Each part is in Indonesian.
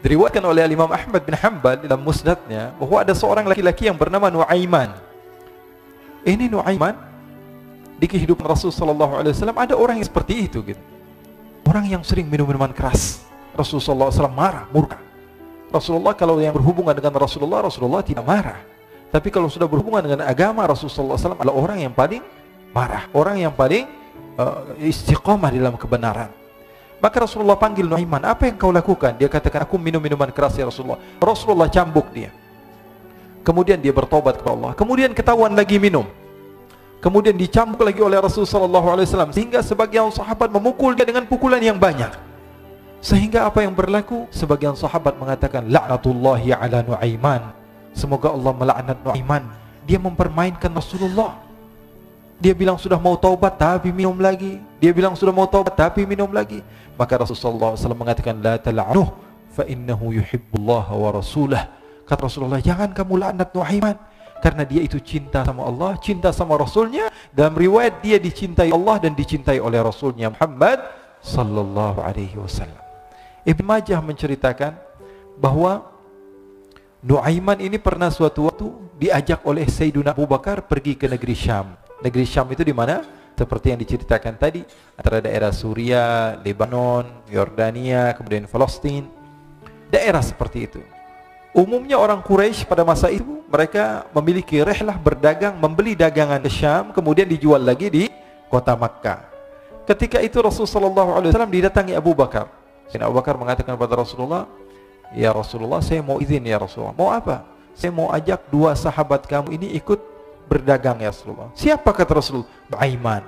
Diriwayatkan oleh Imam Ahmad bin Hanbal dalam musnadnya bahwa ada seorang laki-laki yang bernama Nuaiman. Ini Nuaiman di kehidupan Rasul sallallahu alaihi wasallam ada orang yang seperti itu gitu. Orang yang sering minum minuman keras. Rasulullah SAW marah, murka. Rasulullah kalau yang berhubungan dengan Rasulullah tidak marah. Tapi kalau sudah berhubungan dengan agama, Rasulullah SAW adalah orang yang paling marah, orang yang paling istiqamah dalam kebenaran. Maka Rasulullah panggil Nuaiman, apa yang kau lakukan? Dia katakan, aku minum minuman keras ya Rasulullah. Rasulullah cambuk dia. Kemudian dia bertobat kepada Allah. Kemudian ketahuan lagi minum. Kemudian dicambuk lagi oleh Rasulullah SAW, sehingga sebagian sahabat memukul dia dengan pukulan yang banyak. Sehingga apa yang berlaku? Sebagian sahabat mengatakan, la'natullahi ala Nuaiman. Semoga Allah melaknat Nuaiman. Dia mempermainkan Rasulullah. Dia bilang sudah mau taubat tapi minum lagi. Dia bilang sudah mau taubat tapi minum lagi. Maka Rasulullah SAW mengatakan, la tal'anuh fa innahu yuhibbullah wa rasulah. Kata Rasulullah, jangan kamu laknat Nuaiman, karena dia itu cinta sama Allah, cinta sama Rasulnya. Dalam riwayat dia dicintai Allah dan dicintai oleh Rasulnya Muhammad sallallahu alaihi wasallam. Ibn Majah menceritakan bahwa Nuaiman ini pernah suatu waktu diajak oleh Sayyidina Abu Bakar pergi ke negeri Syam. Negeri Syam itu di mana? Seperti yang diceritakan tadi, antara daerah Suriah, Lebanon, Yordania, kemudian Palestina. Daerah seperti itu. Umumnya orang Quraisy pada masa itu mereka memiliki rihlah berdagang, membeli dagangan ke Syam, kemudian dijual lagi di kota Makkah. Ketika itu Rasulullah SAW didatangi Abu Bakar. Sayyidina Abu Bakar mengatakan kepada Rasulullah, ya Rasulullah, saya mau izin ya Rasulullah. Mau apa? Saya mau ajak dua sahabat kamu ini ikut berdagang ya Rasulullah. Siapa kata Rasulullah? Nuaiman.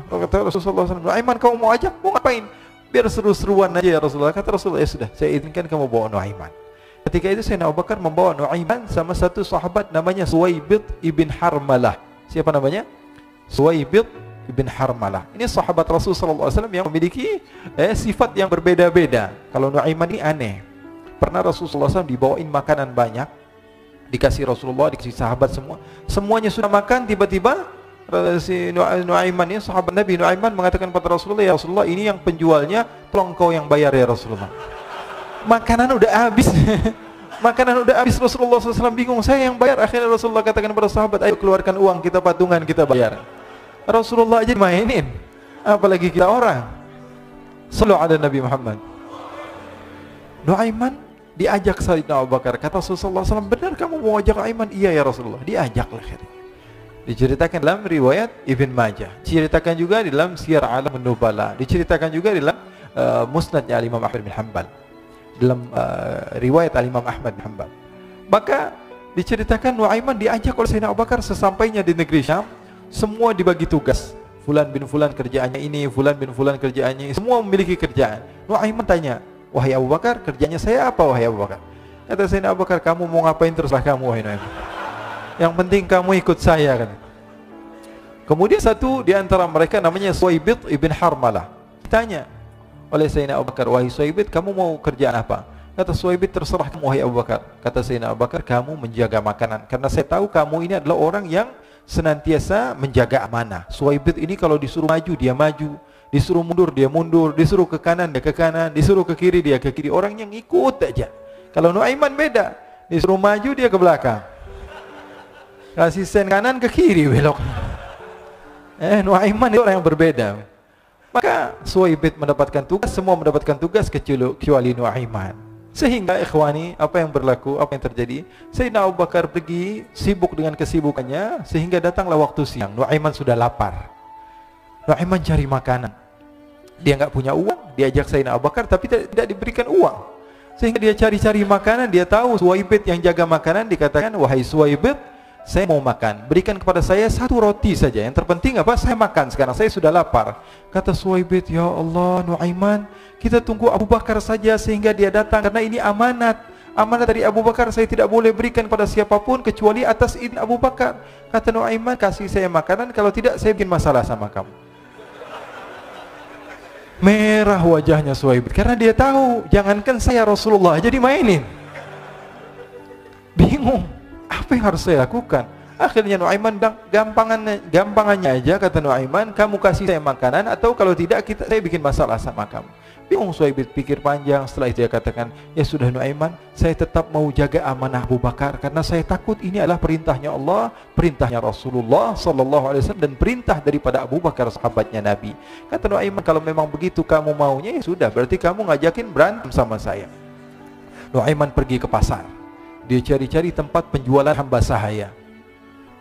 Kata Rasulullah SAW, Nuaiman kamu mau ajak? Mau ngapain? Biar seru-seruan aja ya Rasulullah. Kata Rasulullah, ya sudah, saya izinkan kamu bawa Nuaiman. Ketika itu Sayyidina Abu Bakar membawa Nuaiman sama satu sahabat namanya Suwaibid ibn Harmalah. Siapa namanya? Suwaibid ibn Harmalah. Ini sahabat Rasulullah SAW yang memiliki sifat yang berbeda-beda. Kalau Nuaiman ini aneh. Pernah Rasulullah SAW dibawain makanan banyak, dikasih Rasulullah, dikasih sahabat semua. Semuanya sudah makan, tiba-tiba si Nuaiman ini, sahabat Nabi Nuaiman mengatakan kepada Rasulullah, ya Rasulullah, ini yang penjualnya, tolong kau yang bayar ya Rasulullah. Makanan udah habis. Makanan udah habis. Rasulullah SAW bingung, saya yang bayar. Akhirnya Rasulullah katakan kepada sahabat, ayo keluarkan uang, kita patungan, kita bayar. Rasulullah aja dimainin, apalagi kita orang. Sallu ala Nabi Muhammad. Nuaiman diajak Sayyidina Abu Bakar. Kata Rasulullah SAW, benar kamu mau ajak Nuaiman? Iya ya Rasulullah. Diajaklah. Diceritakan dalam riwayat Ibn Majah, diceritakan juga di dalam Siyar A'lam An-Nubala, diceritakan juga di dalam musnadnya Imam Ahmad bin Hanbal, dalam riwayat Imam Ahmad bin Hanbal. Maka diceritakan Nuaiman diajak oleh Sayyidina Abu Bakar. Sesampainya di negeri Syam, semua dibagi tugas. Fulan bin Fulan kerjaannya ini, Fulan bin Fulan kerjaannya ini, semua memiliki kerjaan. Nuaiman tanya, wahai Abu Bakar, kerjanya saya apa wahai Abu Bakar? Kata Sayyidina Abu Bakar, kamu mau ngapain terserah kamu wahai Nuaiman. Yang penting kamu ikut saya kan. Kemudian satu di antara mereka namanya Suwaibid ibn Harmalah. Ditanya oleh Sayyidina Abu Bakar, wahai Suwaibid, kamu mau kerjaan apa? Kata Suwaibid, terserah kamu wahai Abu Bakar. Kata Sayyidina Abu Bakar, kamu menjaga makanan, karena saya tahu kamu ini adalah orang yang senantiasa menjaga amanah. Suwaibid ini kalau disuruh maju dia maju, disuruh mundur dia mundur, disuruh ke kanan dia ke kanan, disuruh ke kiri dia ke kiri. Orang yang ikut aja. Kalau Nuaiman beda, disuruh maju dia ke belakang, kasih sen kanan ke kiri belok. Nuaiman itu orang yang berbeda. Maka Suwaibid mendapatkan tugas, semua mendapatkan tugas kecuali Nuaiman. Sehingga ikhwani, apa yang berlaku, apa yang terjadi? Sayyidina Abu Bakar pergi sibuk dengan kesibukannya, sehingga datanglah waktu siang. Nuaiman sudah lapar. Nuaiman cari makanan. Dia nggak punya uang, diajak Sayyidina Abu Bakar tapi tidak diberikan uang. Sehingga dia cari-cari makanan, dia tahu Suwaibid yang jaga makanan, dikatakan, wahai Suwaibid, saya mau makan, berikan kepada saya satu roti saja. Yang terpenting apa? Saya makan sekarang, saya sudah lapar. Kata Suwaibid, ya Allah Nuaiman, kita tunggu Abu Bakar saja sehingga dia datang, karena ini amanat. Amanat dari Abu Bakar, saya tidak boleh berikan pada siapapun kecuali atas izin Abu Bakar. Kata Nuaiman, kasih saya makanan, kalau tidak saya bikin masalah sama kamu. Merah wajahnya Suwaibid, karena dia tahu, jangankan saya, Rasulullah jadi mainin. Bingung, apa yang harus saya lakukan? Akhirnya Nuaiman bilang, gampangannya aja, kata Nuaiman, kamu kasih saya makanan, atau kalau tidak saya bikin masalah sama kamu. Bingung Suhaib pikir panjang. Setelah itu dia katakan, ya sudah Nuaiman, saya tetap mau jaga amanah Abu Bakar karena saya takut ini adalah perintahnya Allah, perintahnya Rasulullah sallallahu alaihi wasallam, dan perintah daripada Abu Bakar sahabatnya Nabi. Kata Nuaiman, kalau memang begitu kamu maunya, ya sudah, berarti kamu ngajakin berantem sama saya. Nuaiman pergi ke pasar. Dia cari-cari tempat penjualan hamba sahaya.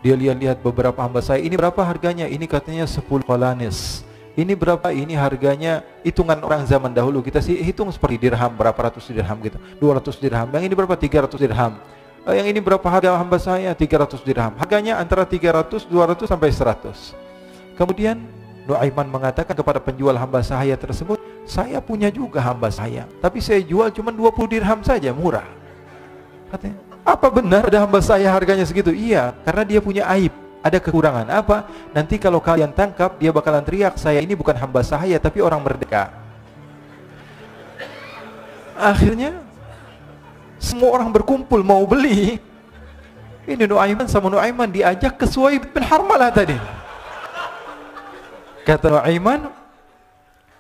Dia lihat-lihat beberapa hamba sahaya. Ini berapa harganya? Ini katanya 10 qalanis. Ini berapa? Ini harganya, hitungan orang zaman dahulu kita sih hitung seperti dirham, berapa ratus dirham gitu, 200 dirham. Yang ini berapa? 300 dirham. Yang ini berapa harga hamba saya? 300 dirham. Harganya antara 300, 200 sampai 100. Kemudian Nuaiman mengatakan kepada penjual hamba sahaya tersebut, saya punya juga hamba saya, tapi saya jual cuma 20 dirham saja, murah. Katanya, apa benar ada hamba saya harganya segitu? Iya, karena dia punya aib, ada kekurangan. Apa? Nanti kalau kalian tangkap, dia bakalan teriak, saya ini bukan hamba sahaya tapi orang merdeka. Akhirnya semua orang berkumpul mau beli. Ini Nuaiman sama Nuaiman diajak ke Suhaib bin Harmalah tadi. Kata Nuaiman,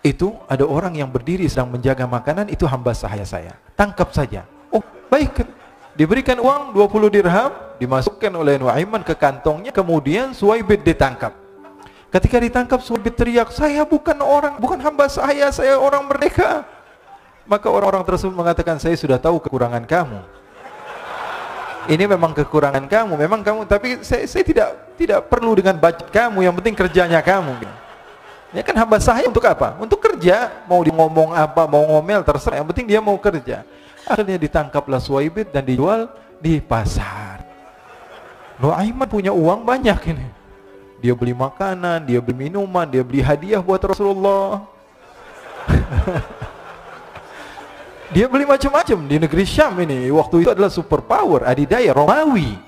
itu ada orang yang berdiri sedang menjaga makanan, itu hamba sahaya saya, tangkap saja. Oh baik. Diberikan uang 20 dirham, dimasukkan oleh Nuaiman ke kantongnya, kemudian Suhaib ditangkap. Ketika ditangkap, Suhaib teriak, saya bukan hamba saya orang merdeka. Maka orang-orang tersebut mengatakan, saya sudah tahu kekurangan kamu. Ini memang kekurangan kamu, memang kamu, tapi saya tidak perlu dengan budget kamu, yang penting kerjanya kamu. Ya kan hamba sahaya untuk apa? Untuk kerja, mau dia ngomong apa, mau ngomel terserah, yang penting dia mau kerja. Akhirnya ditangkaplah Suhaib dan dijual di pasar. Nuaiman punya uang banyak ini. Dia beli makanan, dia beli minuman, dia beli hadiah buat Rasulullah. Dia beli macam-macam di negeri Syam ini. Waktu itu adalah superpower, adidaya Romawi.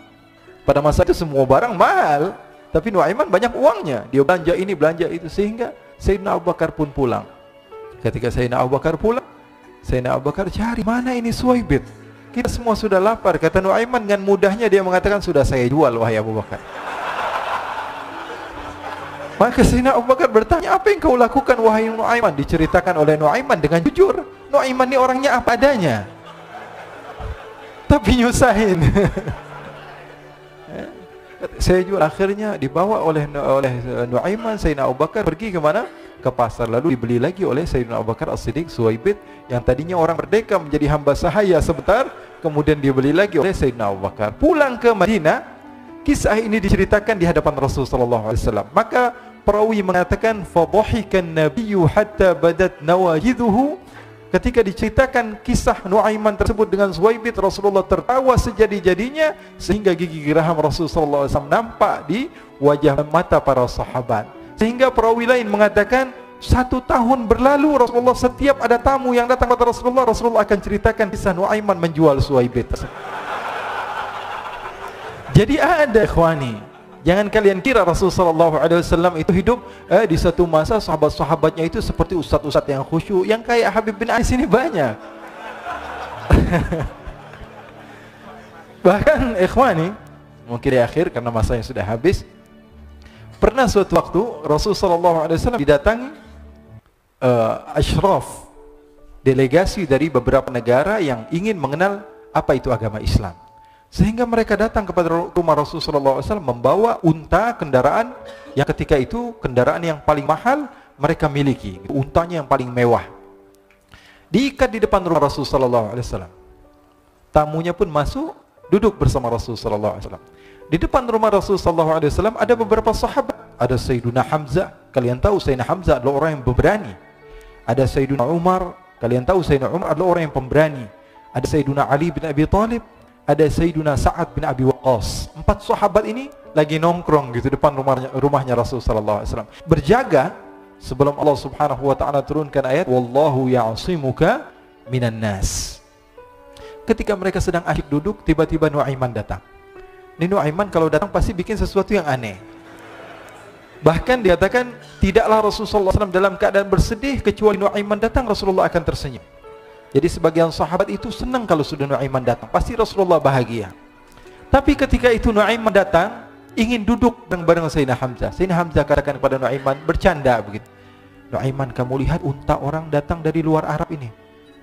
Pada masa itu semua barang mahal, tapi Nuaiman banyak uangnya. Dia belanja ini, belanja itu, sehingga Sayyidina Abu Bakar pun pulang. Ketika Sayyidina Abu Bakar pulang, Sayyidina Abu Bakar cari, mana ini Suhaib? Kita semua sudah lapar. Kata Nuaiman dengan mudahnya dia mengatakan, sudah saya jual wahai Abu Bakar. Maka Sayyidina Abu Bakar bertanya, apa yang kau lakukan wahai Nuaiman? Diceritakan oleh Nuaiman dengan jujur. Nuaiman ini orangnya apa adanya, tapi nyusahin. Saya jual. Akhirnya dibawa oleh Nuaiman, Sayyidina Abu Bakar pergi ke mana? Ke pasar, lalu dibeli lagi oleh Sayyidina Abu Bakar As-Siddiq. Suhaib yang tadinya orang merdeka menjadi hamba sahaya sebentar, kemudian dibeli lagi oleh Sayyidina Abu Bakar. Pulang ke Madinah, kisah ini diceritakan di hadapan Rasulullah sallallahu alaihi wasallam. Maka perawi mengatakan, fadhahikan nabiyyu hatta badat nawajiduhu. Ketika diceritakan kisah Nuaiman tersebut dengan Suhaib, Rasulullah tertawa sejadi-jadinya sehingga gigi geraham Rasulullah sallallahu alaihi wasallam nampak di wajah mata para sahabat. Sehingga perawi lain mengatakan, 1 tahun berlalu Rasulullah, setiap ada tamu yang datang kepada Rasulullah, Rasulullah akan ceritakan kisah Nuaiman menjual Suhaib. Jadi ada ikhwani, jangan kalian kira Rasulullah SAW itu hidup di satu masa sahabat-sahabatnya itu seperti ustadz-ustadz yang khusyuk, yang kayak Habib bin Ais ini banyak. Bahkan ikhwani, mungkin di akhir karena masanya sudah habis, pernah suatu waktu Rasulullah SAW didatangi asyraf, delegasi dari beberapa negara yang ingin mengenal apa itu agama Islam. Sehingga mereka datang kepada rumah Rasulullah SAW membawa unta, kendaraan yang ketika itu kendaraan yang paling mahal mereka miliki, untanya yang paling mewah. Diikat di depan rumah Rasulullah SAW. Tamunya pun masuk, duduk bersama Rasulullah SAW. Di depan rumah Rasulullah SAW ada beberapa sahabat. Ada Sayyiduna Hamzah, kalian tahu Sayyidina Hamzah adalah orang yang pemberani. Ada Sayyiduna Umar, kalian tahu Sayyidina Umar adalah orang yang pemberani. Ada Sayyiduna Ali bin Abi Thalib, ada Sayyiduna Sa'ad bin Abi Waqqas. 4 sahabat ini lagi nongkrong gitu depan rumahnya Rasulullah SAW, berjaga sebelum Allah Subhanahu wa taala turunkan ayat wallahu ya'simuka minan nas. Ketika mereka sedang asyik duduk, tiba-tiba Nuaiman datang. Ini Nuaiman kalau datang pasti bikin sesuatu yang aneh. Bahkan dikatakan tidaklah Rasulullah SAW dalam keadaan bersedih, kecuali Nuaiman datang Rasulullah akan tersenyum. Jadi sebagian sahabat itu senang kalau sudah Nuaiman datang, pasti Rasulullah bahagia. Tapi ketika itu Nuaiman datang, ingin duduk bareng-bareng Sayyidina Hamzah. Sayyidina Hamzah katakan kepada Nuaiman, bercanda begitu. Nuaiman, kamu lihat unta orang datang dari luar Arab ini.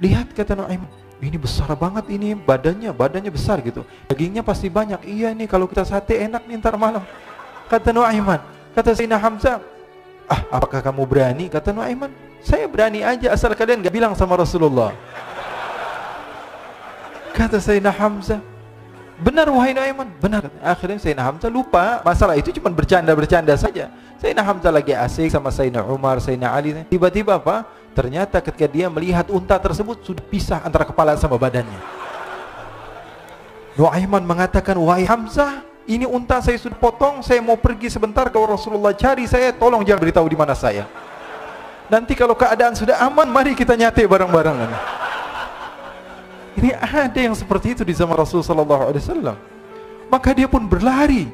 Lihat, kata Nuaiman, ini besar banget ini, badannya besar gitu. Dagingnya pasti banyak. Iya nih, kalau kita sate enak nih ntar malam. Kata Nuaiman. Kata Sayyidina Hamzah, apakah kamu berani? Kata Nuaiman, saya berani aja asal kalian gak bilang sama Rasulullah. Kata Sayyidina Hamzah, benar wahai Nuaiman, benar. Akhirnya Sayyidina Hamzah lupa masalah itu, cuma bercanda saja. Sayyidina Hamzah lagi asik sama Sayyidina Umar, Sayyidina Ali. Tiba-tiba apa? Ternyata ketika dia melihat unta tersebut sudah pisah antara kepala sama badannya. Nuaiman mengatakan, wahai Hamzah, ini unta saya sudah potong, saya mau pergi sebentar, kalau Rasulullah cari saya, tolong jangan beritahu di mana saya. Nanti kalau keadaan sudah aman, mari kita nyate bareng-bareng. Ini ada yang seperti itu di zaman Rasulullah SAW. Maka dia pun berlari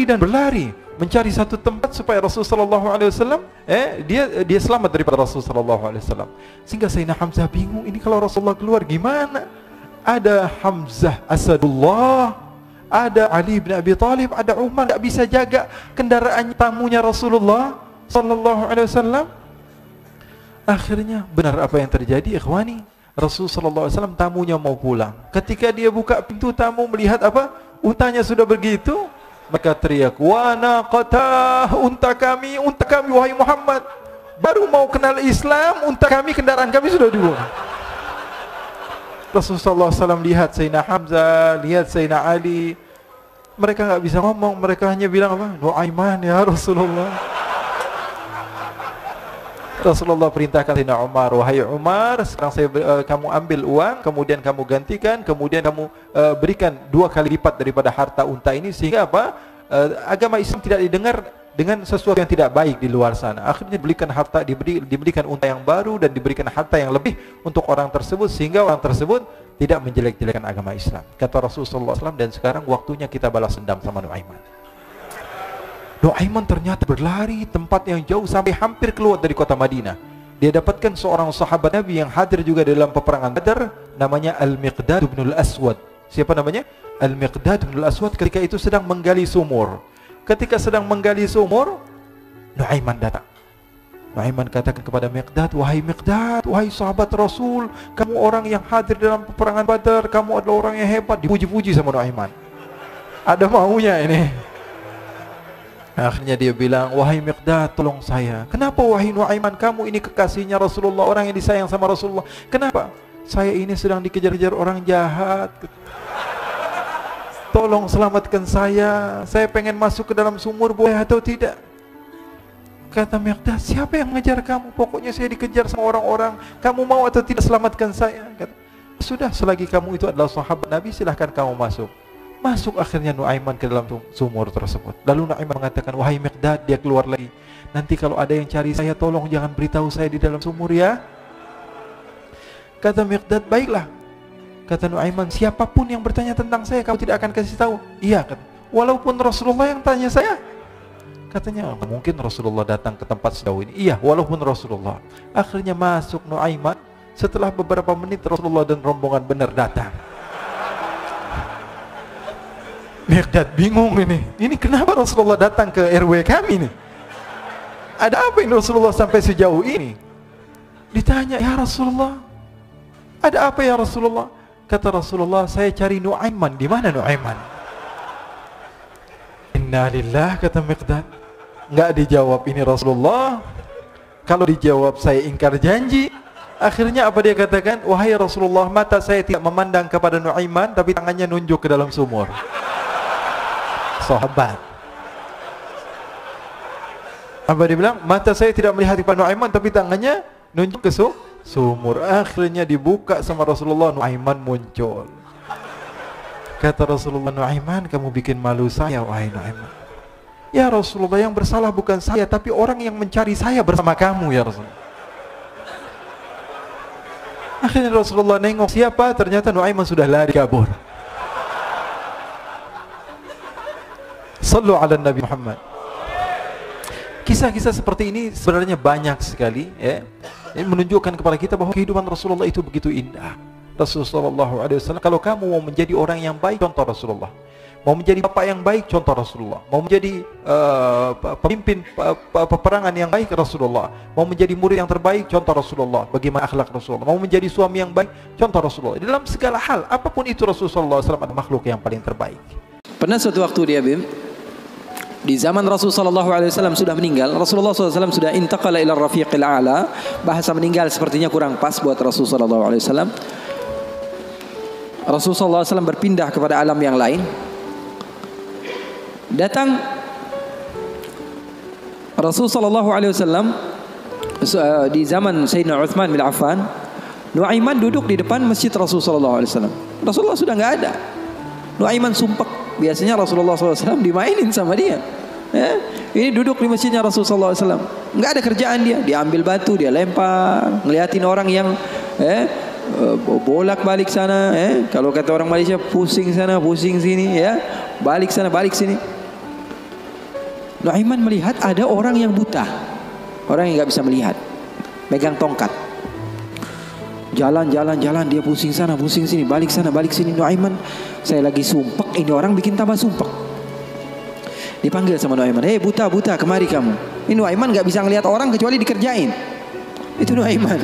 dan berlari mencari satu tempat supaya Rasulullah SAW dia selamat daripada Rasulullah SAW. Sehingga Sayyidina Hamzah bingung, ini kalau Rasulullah keluar gimana? Ada Hamzah Asadullah, ada Ali bin Abi Thalib, ada Umar, tidak bisa jaga kendaraan tamunya Rasulullah SAW. Akhirnya benar apa yang terjadi, ikhwani. Rasulullah SAW tamunya mau pulang. Ketika dia buka pintu tamu melihat apa? Untanya sudah begitu. Maka teriak, wa naqatah, unta kami wahai Muhammad. Baru mau kenal Islam, unta kami, kendaraan kami sudah dibunuh. Rasulullah SAW lihat Sayyidina Hamzah, lihat Sayyidina Ali. Mereka nggak bisa ngomong, mereka hanya bilang apa? Nuaiman ya Rasulullah. Rasulullah perintahkan Sayyidina Umar, wahai Umar, sekarang kamu ambil uang, kemudian kamu gantikan, kemudian kamu berikan 2 kali lipat daripada harta unta ini, sehingga apa? Agama Islam tidak didengar dengan sesuatu yang tidak baik di luar sana. Akhirnya diberikan harta, diberikan unta yang baru dan diberikan harta yang lebih untuk orang tersebut, sehingga orang tersebut tidak menjelek-jelekan agama Islam. Kata Rasulullah SAW, dan sekarang waktunya kita balas dendam sama Nuaiman. Nuaiman ternyata berlari tempat yang jauh sampai hampir keluar dari kota Madinah. Dia dapatkan seorang sahabat Nabi yang hadir juga dalam peperangan Badar, namanya Al-Miqdad bin Al-Aswad. Siapa namanya? Al-Miqdad bin Al-Aswad ketika itu sedang menggali sumur. Ketika sedang menggali sumur, Nuaiman datang. Nuaiman katakan kepada Miqdad, wahai Miqdad, wahai sahabat Rasul, kamu orang yang hadir dalam peperangan Badar, kamu adalah orang yang hebat. Dipuji-puji sama Nuaiman. Ada maunya ini. Akhirnya dia bilang, wahai Miqdad, tolong saya. Kenapa wahai Nuaiman, kamu ini kekasihnya Rasulullah, orang yang disayang sama Rasulullah. Kenapa? Saya ini sedang dikejar-kejar orang jahat. Tolong selamatkan saya. Saya pengen masuk ke dalam sumur, boleh atau tidak? Kata Miqdad, siapa yang mengejar kamu? Pokoknya saya dikejar sama orang-orang. Kamu mau atau tidak selamatkan saya? Kata, sudah, selagi kamu itu adalah sahabat Nabi, silahkan kamu masuk. Masuk akhirnya Nuaiman ke dalam sumur tersebut. Lalu Nuaiman mengatakan, wahai Miqdad, dia keluar lagi. Nanti kalau ada yang cari saya, tolong jangan beritahu saya di dalam sumur ya. Kata Miqdad, baiklah. Kata Nuaiman, siapapun yang bertanya tentang saya, kamu tidak akan kasih tahu. Iya, kata. Walaupun Rasulullah yang tanya saya. Katanya, mungkin Rasulullah datang ke tempat sejauh ini. Iya, walaupun Rasulullah. Akhirnya masuk Nuaiman. Setelah beberapa menit Rasulullah dan rombongan benar datang. Miqdad bingung ini. Ini kenapa Rasulullah datang ke RW kami nih? Ada apa ini Rasulullah sampai sejauh ini? Ditanya, ya Rasulullah, ada apa ya Rasulullah? Kata Rasulullah, saya cari Nuaiman. Di mana Nuaiman? Innalillah, kata Miqdad. Enggak dijawab ini Rasulullah. Kalau dijawab saya ingkar janji. Akhirnya apa dia katakan? Wahai Rasulullah, mata saya tidak memandang kepada Nuaiman, tapi tangannya nunjuk ke dalam sumur. Sahabat. Apa dia bilang? Mata saya tidak melihat kepada Nuaiman, tapi tangannya nunjuk ke sumur. Akhirnya dibuka sama Rasulullah, Nuaiman muncul. Kata Rasulullah, Nuaiman, kamu bikin malu saya, wahai Nuaiman. Ya Rasulullah, yang bersalah bukan saya, tapi orang yang mencari saya bersama kamu ya Rasulullah. Akhirnya Rasulullah nengok siapa, ternyata Nuaiman sudah lari kabur. Sallu ala Nabi Muhammad. Kisah-kisah seperti ini sebenarnya banyak sekali ya. Ini menunjukkan kepada kita bahwa kehidupan Rasulullah itu begitu indah. Rasulullah SAW, kalau kamu mau menjadi orang yang baik, contoh Rasulullah. Mau menjadi bapak yang baik, contoh Rasulullah. Mau menjadi pemimpin peperangan yang baik, Rasulullah. Mau menjadi murid yang terbaik, contoh Rasulullah. Bagaimana akhlak Rasulullah. Mau menjadi suami yang baik, contoh Rasulullah. Dalam segala hal, apapun itu Rasulullah SAW adalah makhluk yang paling terbaik. Pernah suatu waktu dia, Bim, di zaman Rasulullah SAW sudah meninggal. Rasulullah SAW sudah intaqala ila rafiqil a'la. Bahasa meninggal sepertinya kurang pas buat Rasulullah SAW. Rasulullah SAW berpindah kepada alam yang lain. Datang Rasulullah SAW di zaman Sayyidina Uthman bin Affan. Nuaiman duduk di depan masjid Rasulullah SAW. Rasulullah sudah nggak ada. Nuaiman sumpek. Biasanya Rasulullah SAW dimainin sama dia. Ini duduk di masjidnya Rasulullah SAW. Nggak ada kerjaan dia. Dia ambil batu, dia lempar, ngeliatin orang yang bolak balik sana. Kalau kata orang Malaysia, pusing sana, pusing sini, balik sana, balik sini. Nuaiman melihat ada orang yang buta, orang yang nggak bisa melihat, megang tongkat. Jalan, dia pusing sana, pusing sini, balik sana, balik sini. Nuaiman, saya lagi sumpek, ini orang bikin tambah sumpek. Dipanggil sama Nuaiman, hei buta, kemari kamu. Ini Nuaiman nggak bisa ngelihat orang kecuali dikerjain. Itu Nuaiman,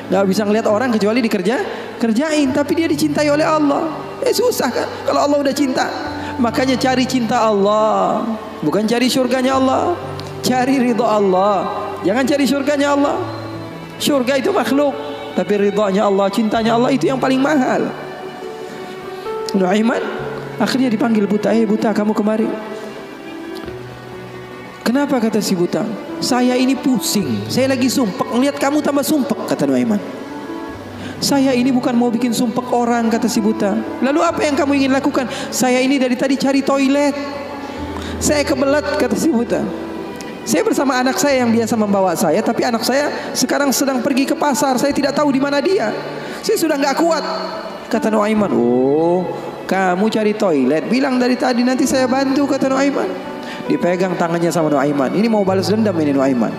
nggak bisa ngelihat orang kecuali kerjain. Tapi dia dicintai oleh Allah. Susah kan? Kalau Allah udah cinta, makanya cari cinta Allah, bukan cari surganya Allah. Cari ridha Allah, jangan cari surganya Allah. Surga itu makhluk, tapi ridhanya Allah, cintanya Allah itu yang paling mahal. Nuaiman akhirnya dipanggil buta, buta kamu kemari. Kenapa, kata si buta? Saya ini pusing, saya lagi sumpek, ngelihat kamu tambah sumpek, kata Nuaiman. Saya ini bukan mau bikin sumpek orang, kata si buta. Lalu apa yang kamu ingin lakukan? Saya ini dari tadi cari toilet, saya kebelet, kata si buta. Saya bersama anak saya yang biasa membawa saya, tapi anak saya sekarang sedang pergi ke pasar, saya tidak tahu di mana dia. Saya sudah nggak kuat, kata Nuaiman. Oh, kamu cari toilet, bilang dari tadi, nanti saya bantu, kata Nuaiman. Dipegang tangannya sama Nuaiman. Ini mau balas dendam ini Nuaiman.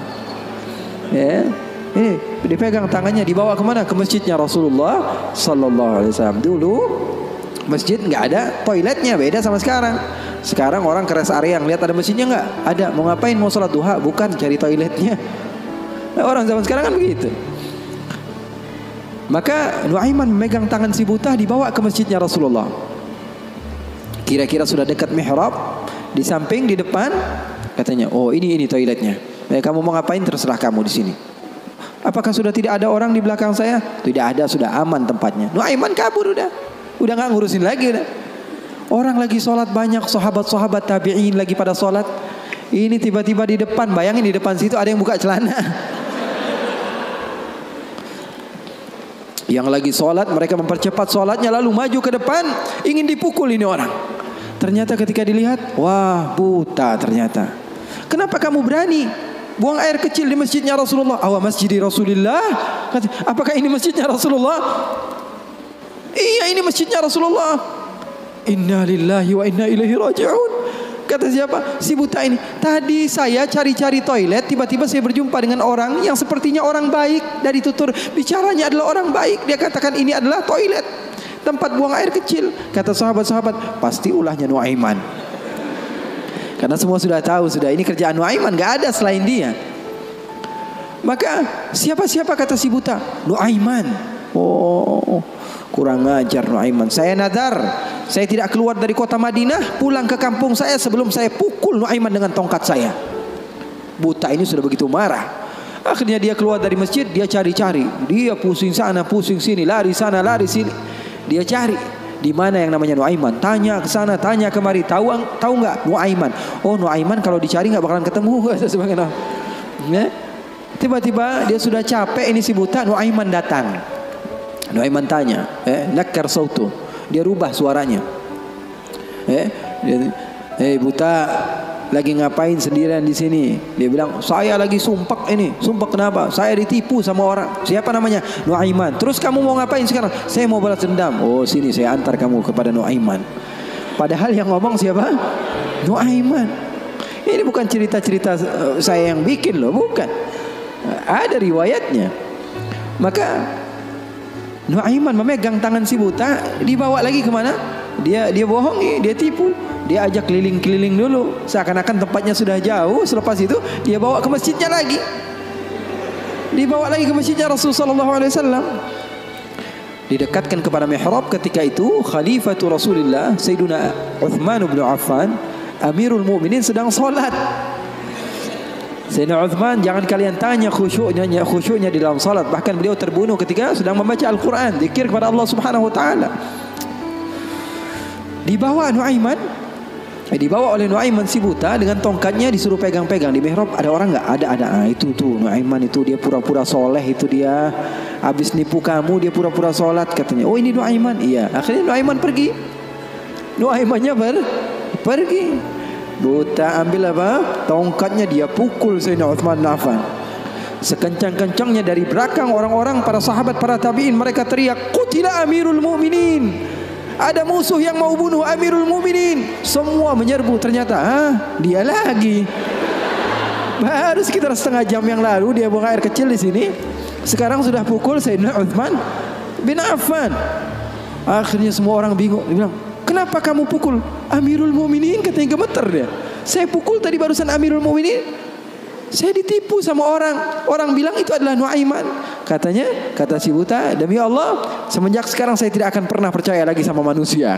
Ini dipegang tangannya, dibawa kemana? Ke masjidnya Rasulullah Sallallahu Alaihi Wasallam. Dulu masjid nggak ada toiletnya, beda sama sekarang. Sekarang orang ke rest area, ngeliat ada masjidnya nggak? Ada. Mau ngapain? Mau sholat duha? Bukan, cari toiletnya. Nah, orang zaman sekarang kan begitu. Maka Nuaiman memegang tangan si buta, dibawa ke masjidnya Rasulullah. Kira-kira sudah dekat mihrab, di samping, di depan, katanya, oh ini toiletnya. Kamu mau ngapain? Terserah kamu di sini. Apakah sudah tidak ada orang di belakang saya? Tidak ada, sudah aman tempatnya. Nuaiman kabur udah nggak ngurusin lagi udah. Orang lagi sholat banyak, sahabat-sahabat tabi'in lagi pada sholat. Ini tiba-tiba di depan, bayangin di depan situ ada yang buka celana. Yang lagi sholat, mereka mempercepat sholatnya, lalu maju ke depan, ingin dipukul ini orang. Ternyata ketika dilihat, wah buta ternyata. Kenapa kamu berani buang air kecil di masjidnya Rasulullah? Awa masjidi Rasulullah. Apakah ini masjidnya Rasulullah? Iya, ini masjidnya Rasulullah. Inna lillahi wa inna ilaihi raji'un. Kata siapa? Si buta ini. Tadi saya cari-cari toilet, tiba-tiba saya berjumpa dengan orang yang sepertinya orang baik. Dari tutur bicaranya adalah orang baik. Dia katakan ini adalah toilet, tempat buang air kecil. Kata sahabat-sahabat, pasti ulahnya Nuaiman. Karena semua sudah tahu, sudah ini kerjaan Nuaiman, gak ada selain dia. Maka siapa kata si buta? Nuaiman. Oh, kurang ajar Nuaiman. Saya nadar, saya tidak keluar dari kota Madinah, pulang ke kampung saya sebelum saya pukul Nuaiman dengan tongkat saya. Buta ini sudah begitu marah. Akhirnya dia keluar dari masjid, dia cari-cari. Dia pusing sana, pusing sini, lari sana, lari sini. Dia cari di mana yang namanya Nuaiman. Tanya ke sana, tanya kemari. Tahu nggak Nuaiman? Oh, Nuaiman kalau dicari nggak bakalan ketemu. Tiba-tiba dia sudah capek, ini si buta. Nuaiman datang. Nuaiman tanya, nakar sautu. Dia rubah suaranya. Buta, lagi ngapain sendirian di sini? Dia bilang, saya lagi sumpek ini. Sumpek kenapa? Saya ditipu sama orang. Siapa namanya? Nuaiman. Terus kamu mau ngapain sekarang? Saya mau balas dendam. Oh, sini saya antar kamu kepada Nuaiman. Padahal yang ngomong siapa? Nuaiman. Ini bukan cerita-cerita saya yang bikin loh, bukan. Ada riwayatnya. Maka Nuaiman memegang tangan si buta, dibawa lagi kemana? Dia bohongi, dia tipu. Dia ajak keliling-keliling dulu, seakan-akan tempatnya sudah jauh. Selepas itu dia bawa ke masjidnya lagi. Dibawa lagi ke masjidnya Rasulullah SAW. Didekatkan kepada mihrab. Ketika itu Khalifatul Rasulullah Sayyiduna Uthman bin Affan, Amirul Mukminin, sedang solat. Sayyidina Uthman, jangan kalian tanya khusyuknya di dalam salat. Bahkan beliau terbunuh ketika sedang membaca Al-Quran, zikir kepada Allah Subhanahu Wa Taala. Dibawa oleh Nuaiman si buta dengan tongkatnya, disuruh pegang-pegang. Di mihrab ada orang nggak? Ada. Itu tuh Nuaiman itu, dia pura-pura soleh, itu dia habis nipu kamu, dia pura-pura sholat katanya. Oh ini Nuaiman. Iya. Akhirnya Nuaiman pergi. Nuaimannya pergi. Buta ambil apa? Tongkatnya, dia pukul Sayyidina Uthman bin Affan. Sekencang-kencangnya dari belakang orang-orang, para sahabat, para tabi'in, mereka teriak, "Qutila Amirul Mukminin." Ada musuh yang mau bunuh Amirul Mukminin. Semua menyerbu. Ternyata dia lagi. Baru sekitar setengah jam yang lalu dia buang air kecil di sini. Sekarang sudah pukul Sayyidina Uthman bin Affan. Akhirnya semua orang bingung. Dia bilang, "Kenapa kamu pukul Amirul Mukminin?" Katanya gemeter dia. "Saya pukul tadi barusan Amirul Mukminin. Saya ditipu sama orang. Orang bilang itu adalah Nuaiman." Katanya, kata si buta, "Demi Allah, semenjak sekarang saya tidak akan pernah percaya lagi sama manusia."